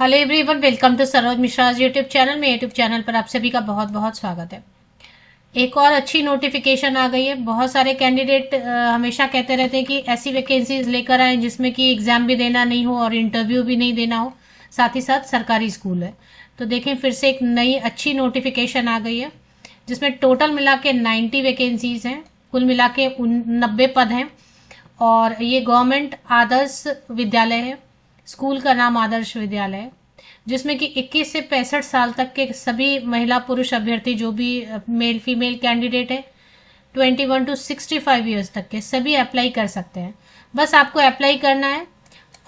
Hello everyone, welcome to Saroj Mishra YouTube channel में। YouTube channel पर आप सभी का बहुत बहुत स्वागत है। एक और अच्छी नोटिफिकेशन आ गई है। बहुत सारे कैंडिडेट हमेशा कहते रहते हैं कि ऐसी वैकेंसीज लेकर आए जिसमें कि एग्जाम भी देना नहीं हो और इंटरव्यू भी नहीं देना हो, साथ ही साथ सरकारी स्कूल है। तो देखें, फिर से एक नई अच्छी नोटिफिकेशन आ गई है जिसमें टोटल मिला के 90 वैकेंसीज हैं। कुल मिला के 90 पद हैं और ये गवर्नमेंट आदर्श विद्यालय है। स्कूल का नाम आदर्श विद्यालय है, जिसमें कि 21 से 65 साल तक के सभी महिला पुरुष अभ्यर्थी, जो भी मेल फीमेल कैंडिडेट है, 21 टू 65 ईयर्स तक के सभी अप्लाई कर सकते हैं। बस आपको अप्लाई करना है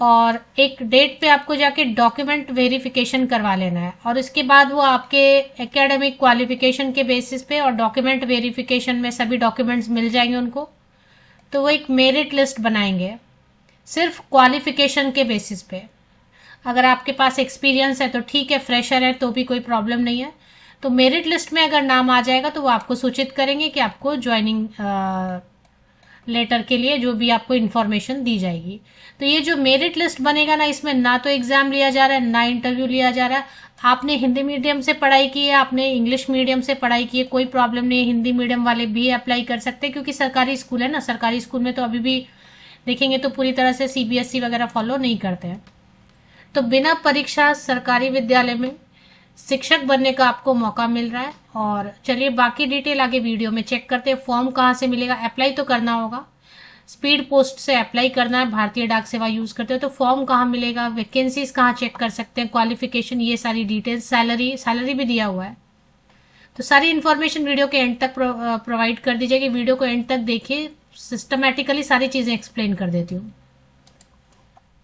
और एक डेट पे आपको जाके डॉक्यूमेंट वेरिफिकेशन करवा लेना है और इसके बाद वो आपके एकेडमिक क्वालिफिकेशन के बेसिस पे और डॉक्यूमेंट वेरिफिकेशन में सभी डॉक्यूमेंट्स मिल जाएंगे उनको। तो वो एक मेरिट लिस्ट बनाएंगे सिर्फ क्वालिफिकेशन के बेसिस पे। अगर आपके पास एक्सपीरियंस है तो ठीक है, फ्रेशर है तो भी कोई प्रॉब्लम नहीं है। तो मेरिट लिस्ट में अगर नाम आ जाएगा तो वो आपको सूचित करेंगे कि आपको ज्वाइनिंग लेटर के लिए जो भी आपको इन्फॉर्मेशन दी जाएगी। तो ये जो मेरिट लिस्ट बनेगा ना, इसमें ना तो एग्जाम लिया जा रहा है ना इंटरव्यू लिया जा रहा है। आपने हिंदी मीडियम से पढ़ाई की है, आपने इंग्लिश मीडियम से पढ़ाई की है, कोई प्रॉब्लम नहीं है। हिंदी मीडियम वाले भी अप्लाई कर सकते हैं क्योंकि सरकारी स्कूल है ना। सरकारी स्कूल में तो अभी भी देखेंगे तो पूरी तरह से सीबीएसई वगैरह फॉलो नहीं करते हैं। तो बिना परीक्षा सरकारी विद्यालय में शिक्षक बनने का आपको मौका मिल रहा है। और चलिए बाकी डिटेल आगे वीडियो में चेक करते हैं। फॉर्म कहाँ से मिलेगा? अप्लाई तो करना होगा, स्पीड पोस्ट से अप्लाई करना है। भारतीय डाक सेवा यूज करते हो तो फॉर्म कहाँ मिलेगा, वैकेंसीज कहाँ चेक कर सकते हैं, क्वालिफिकेशन, ये सारी डिटेल्स, सैलरी सैलरी भी दिया हुआ है। तो सारी इन्फॉर्मेशन वीडियो के एंड तक प्रोवाइड कर दी जाएगी। वीडियो को एंड तक देखिए, सिस्टमैटिकली सारी चीजें एक्सप्लेन कर देती हूँ।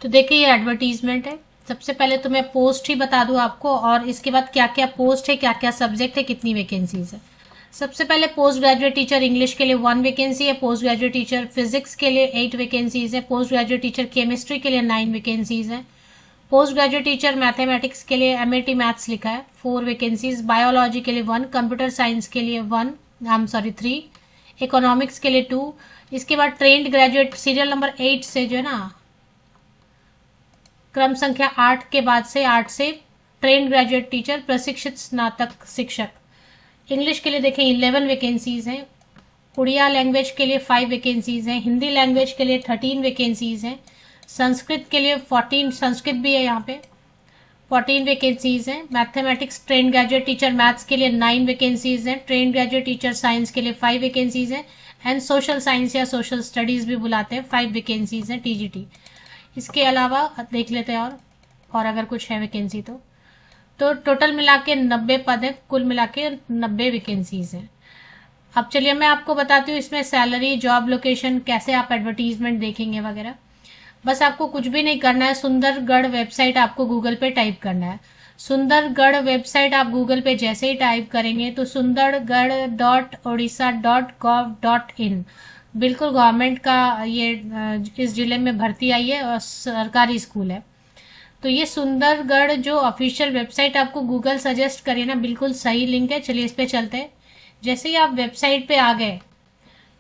तो देखिए, ये एडवर्टीजमेंट है। सबसे पहले तो मैं पोस्ट ही बता दूं आपको और इसके बाद क्या क्या पोस्ट है, क्या क्या सब्जेक्ट है, कितनी वैकेंसीज है। सबसे पहले पोस्ट ग्रेजुएट टीचर इंग्लिश के लिए 1 वैकेंसी है। पोस्ट ग्रेजुएट टीचर फिजिक्स के लिए 8 वैकेंसीज है। पोस्ट ग्रेजुएट टीचर केमिस्ट्री के लिए 9 वैकेंसीज है। पोस्ट ग्रेजुएट टीचर मैथमेटिक्स के लिए एमएटी मैथ्स लिखा है, 4 वैकेंसीज। बायोलॉजी के लिए 1, कंप्यूटर साइंस के लिए 3, इकोनॉमिक्स के लिए 2। इसके बाद ट्रेंड ग्रेजुएट सीरियल नंबर 8 से, जो है ना, क्रम संख्या 8 के बाद से 8 से ट्रेन ग्रेजुएट टीचर, प्रशिक्षित स्नातक शिक्षक। इंग्लिश के लिए देखें 11 वैकेंसीज हैं। उड़िया लैंग्वेज के लिए 5 वैकेंसीज हैं। हिंदी लैंग्वेज के लिए 13 वैकेंसीज हैं। संस्कृत के लिए 14, संस्कृत भी है यहाँ पे, 14 वैकेंसीज हैं। Mathematics train graduate teacher maths के लिए 9 वैकेंसीज हैं। ट्रेन ग्रेजुएट टीचर साइंस के लिए 5 वैकेंसीज हैं। एंड सोशल साइंस या सोशल स्टडीज भी बुलाते हैं, 5 वैकेंसीज हैं टीजीटी। इसके अलावा देख लेते हैं और अगर कुछ है वैकेंसी तो टोटल मिला के 90 पद है। कुल मिला के 90 वैकेंसीज हैं। अब चलिए मैं आपको बताती हूँ इसमें सैलरी, जॉब लोकेशन, कैसे आप एडवर्टीजमेंट देखेंगे वगैरह। बस आपको कुछ भी नहीं करना है, सुंदरगढ़ वेबसाइट आपको गूगल पे टाइप करना है। सुंदरगढ़ वेबसाइट आप गूगल पे जैसे ही टाइप करेंगे तो sundargarh.odisha.gov.in, बिल्कुल गवर्नमेंट का ये इस जिले में भर्ती आई है और सरकारी स्कूल है। तो ये सुंदरगढ़ जो ऑफिशियल वेबसाइट आपको गूगल सजेस्ट करे ना, बिल्कुल सही लिंक है। चलिए इस पे चलते हैं। जैसे ही आप वेबसाइट पे आ गए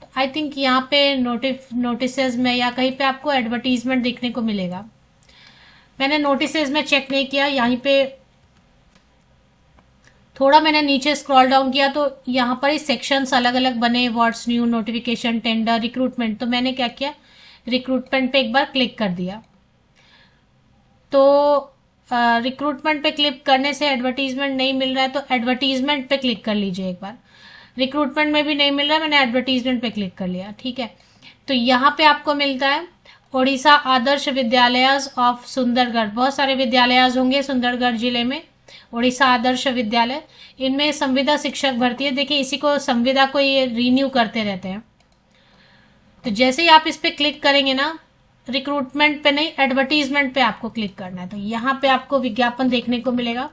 तो आई थिंक यहाँ पे नोटिसेज में या कहीं पे आपको एडवर्टीजमेंट देखने को मिलेगा। मैंने नोटिसेज में चेक नहीं किया, यहाँ पे थोड़ा मैंने नीचे स्क्रॉल डाउन किया तो यहाँ पर ही सेक्शंस अलग अलग बने, what's new, notification, tender, recruitment. तो मैंने क्या किया, रिक्रूटमेंट पे एक बार क्लिक कर दिया। तो रिक्रूटमेंट पे क्लिक करने से एडवर्टीजमेंट नहीं मिल रहा है तो एडवर्टीजमेंट पे क्लिक कर लीजिए एक बार। रिक्रूटमेंट में भी नहीं मिल रहा है, मैंने एडवर्टीजमेंट पे क्लिक कर लिया, ठीक है। तो यहाँ पे आपको मिलता है ओडिशा आदर्श विद्यालय ऑफ सुंदरगढ़। बहुत सारे विद्यालय होंगे सुंदरगढ़ जिले में। ओडिशा आदर्श विद्यालय, इनमें संविदा शिक्षक भर्ती है। देखिए इसी को, संविदा को ये रीन्यू करते रहते हैं। तो जैसे ही आप इस पे क्लिक करेंगे ना, रिक्रूटमेंट पे नहीं, एडवर्टीजमेंट पे आपको क्लिक करना है। तो यहाँ पे आपको विज्ञापन देखने को मिलेगा।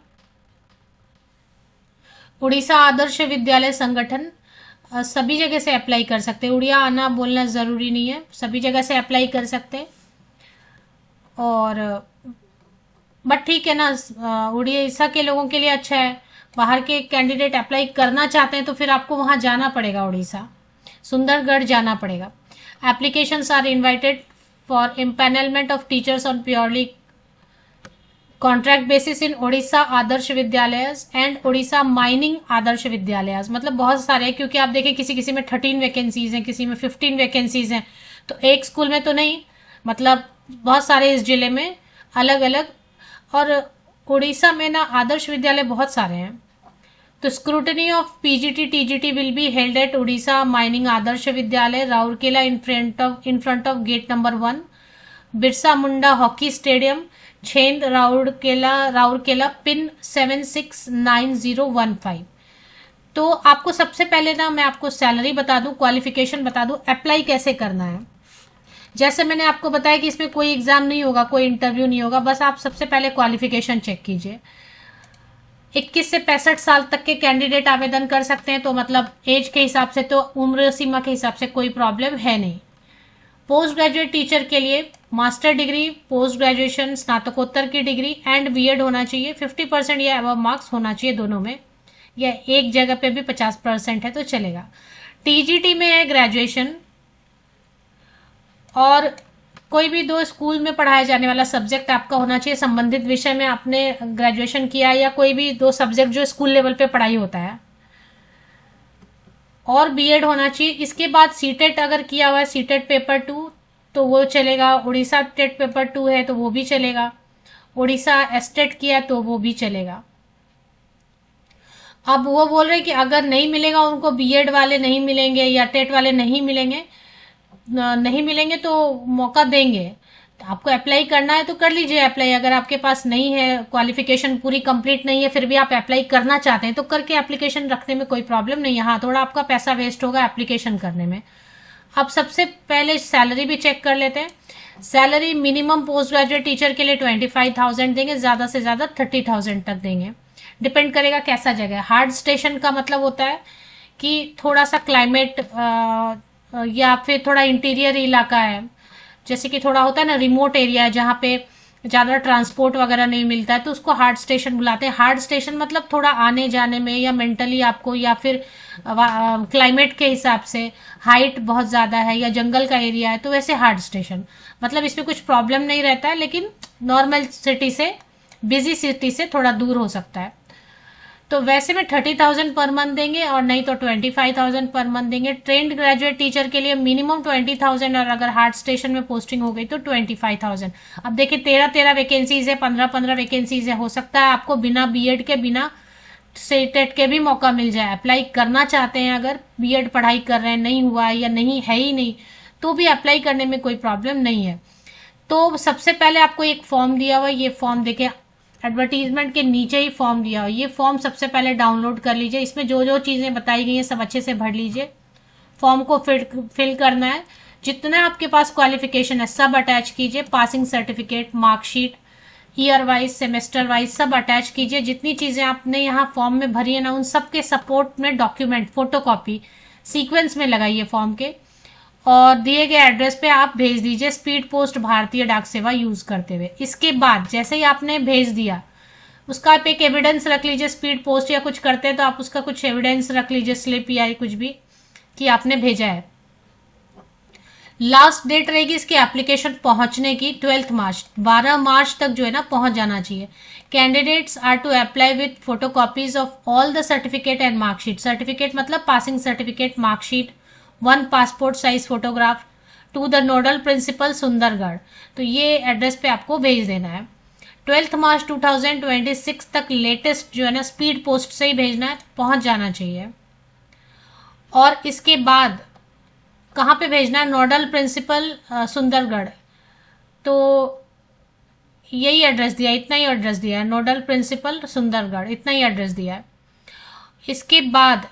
उड़ीसा आदर्श विद्यालय संगठन, सभी जगह से अप्लाई कर सकते हैं। उड़िया आना बोलना जरूरी नहीं है, सभी जगह से अप्लाई कर सकते हैं। और बट ठीक है ना, उड़ीसा के लोगों के लिए अच्छा है। बाहर के कैंडिडेट अप्लाई करना चाहते हैं तो फिर आपको वहां जाना पड़ेगा, उड़ीसा सुंदरगढ़ जाना पड़ेगा। Applications are invited for empanelment of teachers on purely contract basis in Odisha Adarsh Vidyalaya and Odisha mining Adarsh विद्यालय, मतलब बहुत सारे हैं, क्योंकि आप देखें किसी किसी में 13 वैकेंसीज हैं, किसी में 15 वैकेंसीज हैं, तो एक स्कूल में तो नहीं, मतलब बहुत सारे इस जिले में अलग अलग। और उड़ीसा में ना आदर्श विद्यालय बहुत सारे हैं। तो scrutiny of PGT TGT will be held at Orissa mining Adarsh Vidyalaya, Rourkela, in front of gate number 1, Birsa Munda hockey stadium, Chhend, Rourkela pin 769015। तो आपको सबसे पहले ना मैं आपको सैलरी बता दूं, क्वालिफिकेशन बता दूं, अप्लाई कैसे करना है। जैसे मैंने आपको बताया कि इसमें कोई एग्जाम नहीं होगा, कोई इंटरव्यू नहीं होगा, बस आप सबसे पहले क्वालिफिकेशन चेक कीजिए। 21 से 65 साल तक के कैंडिडेट आवेदन कर सकते हैं, तो मतलब एज के हिसाब से, तो उम्र सीमा के हिसाब से कोई प्रॉब्लम है नहीं। पोस्ट ग्रेजुएट टीचर के लिए मास्टर डिग्री, पोस्ट ग्रेजुएशन, स्नातकोत्तर की डिग्री एंड बीएड होना चाहिए। 50% या अबव मार्क्स होना चाहिए दोनों में, या एक जगह पे भी 50% है तो चलेगा। टीजीटी में है ग्रेजुएशन, और कोई भी 2 स्कूल में पढ़ाया जाने वाला सब्जेक्ट आपका होना चाहिए, संबंधित विषय में आपने ग्रेजुएशन किया है, या कोई भी 2 सब्जेक्ट जो स्कूल लेवल पे पढ़ाई होता है, और बीएड होना चाहिए। इसके बाद सीटेट अगर किया हुआ है, सीटेट पेपर 2 तो वो चलेगा, उड़ीसा टेट पेपर 2 है तो वो भी चलेगा, उड़ीसा एस्टेट किया तो वो भी चलेगा। अब वो बोल रहे कि अगर नहीं मिलेगा उनको, बीएड वाले नहीं मिलेंगे या टेट वाले नहीं मिलेंगे तो मौका देंगे। तो आपको अप्लाई करना है तो कर लीजिए अप्लाई। अगर आपके पास नहीं है, क्वालिफिकेशन पूरी कंप्लीट नहीं है, फिर भी आप अप्लाई करना चाहते हैं तो करके एप्लीकेशन रखने में कोई प्रॉब्लम नहीं है। हाँ, थोड़ा आपका पैसा वेस्ट होगा एप्लीकेशन करने में। अब सबसे पहले सैलरी भी चेक कर लेते हैं। Salary minimum post graduate teacher के लिए 25,000 देंगे, ज्यादा से ज्यादा 30,000 तक देंगे। डिपेंड करेगा कैसा जगह है। हार्ड स्टेशन का मतलब होता है कि थोड़ा सा क्लाइमेट या फिर थोड़ा इंटीरियर इलाका है, जैसे कि थोड़ा होता है ना रिमोट एरिया है जहाँ पे ज़्यादा ट्रांसपोर्ट वगैरह नहीं मिलता है, तो उसको हार्ड स्टेशन बुलाते हैं। हार्ड स्टेशन मतलब थोड़ा आने जाने में या मेंटली आपको, या फिर क्लाइमेट के हिसाब से हाइट बहुत ज़्यादा है या जंगल का एरिया है, तो वैसे हार्ड स्टेशन मतलब इसमें कुछ प्रॉब्लम नहीं रहता है, लेकिन नॉर्मल सिटी से, बिजी सिटी से थोड़ा दूर हो सकता है। तो वैसे में 30,000 पर मंथ देंगे, और नहीं तो 25,000 पर मंथ देंगे। ट्रेंड ग्रेजुएट टीचर के लिए मिनिमम 20,000, और अगर हार्ड स्टेशन में पोस्टिंग हो गई तो 25,000। अब देखिए 13 वैकेंसीज है, 15 वैकेंसीज है, हो सकता है आपको बिना बीएड के, बिना सीटेट के भी मौका मिल जाए। अप्लाई करना चाहते हैं, अगर बीएड पढ़ाई कर रहे हैं, नहीं हुआ है या नहीं है ही नहीं, तो भी अप्लाई करने में कोई प्रॉब्लम नहीं है। तो सबसे पहले आपको एक फॉर्म दिया हुआ है, ये फॉर्म देखे एडवर्टीजमेंट के नीचे ही फॉर्म दिया हो, ये फॉर्म सबसे पहले डाउनलोड कर लीजिए। इसमें जो जो चीज़ें बताई गई हैं सब अच्छे से भर लीजिए। फॉर्म को फिल करना है। जितना आपके पास क्वालिफिकेशन है सब अटैच कीजिए, passing certificate, marksheet, year wise, semester wise सब अटैच कीजिए। जितनी चीज़ें आपने यहाँ फॉर्म में भरी है ना, उन सब के सपोर्ट में डॉक्यूमेंट, फोटोकॉपी सीक्वेंस में लगाइए फॉर्म के, और दिए गए एड्रेस पे आप भेज दीजिए, स्पीड पोस्ट भारतीय डाक सेवा यूज करते हुए। इसके बाद जैसे ही आपने भेज दिया, उसका आप एक एविडेंस रख लीजिए। स्पीड पोस्ट या कुछ करते हैं तो आप उसका कुछ एविडेंस रख लीजिए, स्लिप या कुछ भी, कि आपने भेजा है। लास्ट डेट रहेगी इसके एप्लीकेशन पहुंचने की 12 मार्च, 12 मार्च तक जो है ना पहुंच जाना चाहिए। Candidates are to apply with photocopies of all the certificate and marksheet. Certificate मतलब passing certificate, marksheet, 1 passport size photograph to the nodal principal Sundargarh. तो ये एड्रेस पे आपको भेज देना है। 12 मार्च 2026 तक लेटेस्ट जो है ना स्पीड पोस्ट से ही भेजना है, पहुंच जाना चाहिए। और इसके बाद कहाँ पे भेजना है? Nodal principal Sundargarh. तो यही एड्रेस दिया, इतना ही एड्रेस दिया है, नोडल प्रिंसिपल सुंदरगढ़, इतना ही एड्रेस दिया है। इसके बाद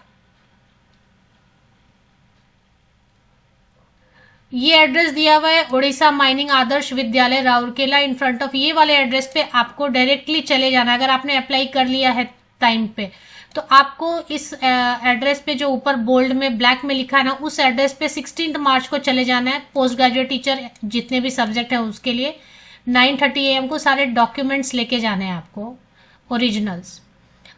ये एड्रेस दिया हुआ है Orissa mining Adarsh Vidyalaya Rourkela, in front of, ये वाले एड्रेस पे आपको डायरेक्टली चले जाना है। अगर आपने अप्लाई कर लिया है टाइम पे, तो आपको इस एड्रेस पे जो ऊपर बोल्ड में ब्लैक में लिखा है ना, उस एड्रेस पे 16 मार्च को चले जाना है। पोस्ट ग्रेजुएट टीचर जितने भी सब्जेक्ट है उसके लिए 9:30 AM को सारे डॉक्यूमेंट्स लेके जाने हैं आपको, ओरिजिनल्स,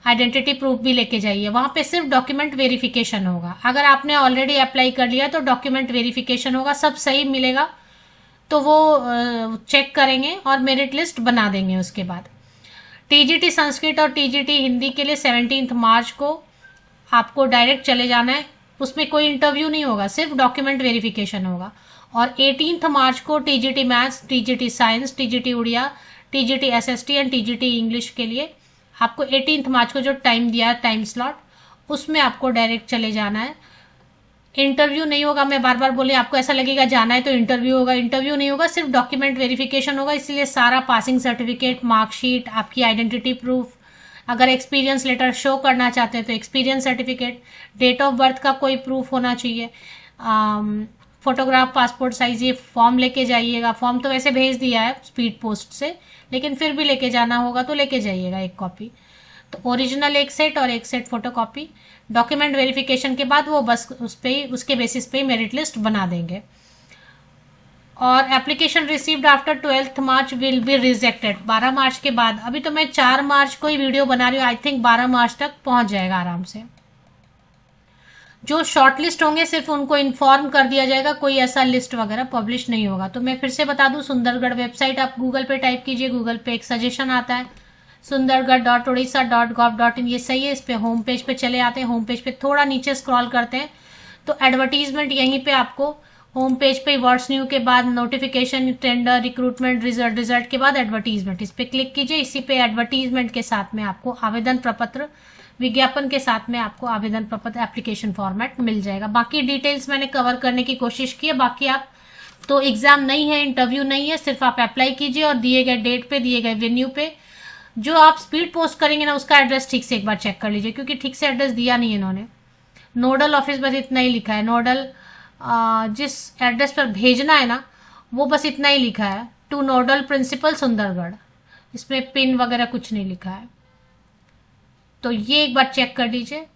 आइडेंटिटी प्रूफ भी लेके जाइए। वहां पे सिर्फ डॉक्यूमेंट वेरिफिकेशन होगा। अगर आपने ऑलरेडी अप्लाई कर लिया तो डॉक्यूमेंट वेरिफिकेशन होगा, सब सही मिलेगा तो वो चेक करेंगे और मेरिट लिस्ट बना देंगे उसके बाद। टीजीटी संस्कृत और टीजीटी हिंदी के लिए 17 मार्च को आपको डायरेक्ट चले जाना है, उसमें कोई इंटरव्यू नहीं होगा, सिर्फ डॉक्यूमेंट वेरिफिकेशन होगा। और 18 मार्च को TGT maths, TGT science, TGT Odia, TGT SST and TGT English के लिए आपको 18 मार्च को जो टाइम दिया है, टाइम स्लॉट, उसमें आपको डायरेक्ट चले जाना है। इंटरव्यू नहीं होगा, मैं बार बार बोली, आपको ऐसा लगेगा जाना है तो इंटरव्यू होगा, इंटरव्यू नहीं होगा, सिर्फ डॉक्यूमेंट वेरिफिकेशन होगा। इसलिए सारा पासिंग सर्टिफिकेट, मार्कशीट, आपकी आइडेंटिटी प्रूफ, अगर एक्सपीरियंस लेटर शो करना चाहते हैं तो experience certificate, date of birth का कोई प्रूफ होना चाहिए, फोटोग्राफ, पासपोर्ट साइज, ये फॉर्म लेके जाइएगा। फॉर्म तो वैसे भेज दिया है स्पीड पोस्ट से, लेकिन फिर भी लेके जाना होगा तो लेके जाइएगा एक कॉपी। तो ओरिजिनल एक सेट और एक सेट फोटोकॉपी। डॉक्यूमेंट वेरिफिकेशन के बाद वो बस उसके बेसिस पे मेरिट लिस्ट बना देंगे। और application received after 12 March will be rejected. 12 मार्च के बाद, अभी तो मैं 4 मार्च को ही वीडियो बना रही हूँ, आई थिंक 12 मार्च तक पहुंच जाएगा आराम से। जो शॉर्टलिस्ट होंगे सिर्फ उनको इन्फॉर्म कर दिया जाएगा, कोई ऐसा लिस्ट वगैरह पब्लिश नहीं होगा। तो मैं फिर से बता दूं, सुंदरगढ़ वेबसाइट आप गूगल पे टाइप कीजिए, गूगल पे एक सजेशन आता है sundargarh.odisha.gov.in, ये सही है। इस पे होम पेज पे चले आते हैं, होम पेज पे थोड़ा नीचे स्क्रॉल करते हैं तो एडवर्टीजमेंट, यहीं पे आपको होम पेज पे वर्ड्स न्यू के बाद नोटिफिकेशन, टेंडर, रिक्रूटमेंट, रिजल्ट के बाद एडवर्टीजमेंट, इस पे क्लिक कीजिए। इसी पे एडवर्टीजमेंट के साथ में आपको आवेदन प्रपत्र, विज्ञापन के साथ में आपको आवेदन प्रपत्र एप्लीकेशन फॉर्मेट मिल जाएगा। बाकी डिटेल्स मैंने कवर करने की कोशिश की है। बाकी आप तो एग्जाम नहीं है, इंटरव्यू नहीं है, सिर्फ आप अप्लाई कीजिए और दिए गए डेट पे, दिए गए वेन्यू पे जो आप स्पीड पोस्ट करेंगे ना, उसका एड्रेस ठीक से एक बार चेक कर लीजिए, क्योंकि ठीक से एड्रेस दिया नहीं है इन्होंने। नोडल ऑफिस बस इतना ही लिखा है, नोडल जिस एड्रेस पर भेजना है ना, वो बस इतना ही लिखा है, टू नोडल प्रिंसिपल सुंदरगढ़। इसमें पिन वगैरह कुछ नहीं लिखा है। तो ये एक बार चेक कर लीजिए।